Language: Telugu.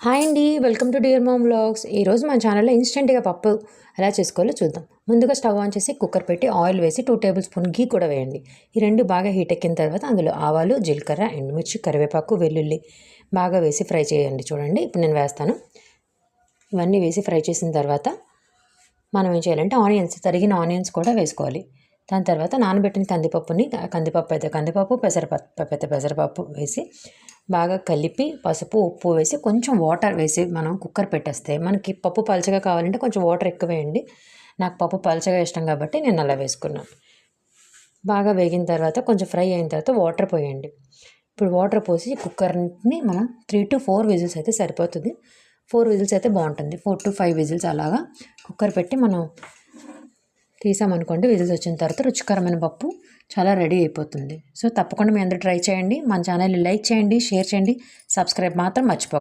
హాయ్ అండి, welcome to dear mom vlogs. ఈరోజు మన ఛానల్లో ఇన్స్టెంట్గా పప్పు ఎలా చేసుకోవాలో చూద్దాం. ముందుగా స్టవ్ ఆన్ చేసి కుక్కర్ పెట్టి ఆయిల్ వేసి 2 టేబుల్ స్పూన్ ఘీ కూడా వేయండి. ఈ రెండు బాగా హీట్ ఎక్కిన తర్వాత అందులో ఆవాలు, జీలకర్ర, ఎండుమిర్చి, కరివేపాకు, వెల్లుల్లి బాగా వేసి ఫ్రై చేయండి. చూడండి, ఇప్పుడు నేను వేస్తాను. ఇవన్నీ వేసి ఫ్రై చేసిన తర్వాత మనం ఏం చేయాలంటే తరిగిన ఆనియన్స్ కూడా వేసుకోవాలి. దాని తర్వాత నానబెట్టిన కందిపప్పు పెసరపప్పు వేసి బాగా కలిపి పసుపు, ఉప్పు వేసి కొంచెం వాటర్ వేసి మనం కుక్కర్ పెట్టేస్తే మనకి పప్పు పలచగా కావాలంటే కొంచెం వాటర్ ఎక్కువ వేయండి. నాకు పప్పు పలచగా ఇష్టం కాబట్టి నేను అలా వేసుకున్నాను. బాగా వేగిన తర్వాత కొంచెం ఫ్రై అయిన తర్వాత వాటర్ పోయండి. ఇప్పుడు వాటర్ పోసి కుక్కర్ని మనం 3 to 4 విజిల్స్ అయితే సరిపోతుంది. 4 విజిల్స్ అయితే బాగుంటుంది. 4 to 5 విజిల్స్ అలాగా కుక్కర్ పెట్టి మనం తీసామనుకోండి, విజిల్స్ వచ్చిన తర్వాత రుచికరమైన పప్పు చాలా రెడీ అయిపోతుంది. సో తప్పకుండా మీ అందరూ ట్రై చేయండి. మన ఛానల్ని లైక్ చేయండి, షేర్ చేయండి, సబ్స్క్రైబ్ మాత్రం మర్చిపోకండి.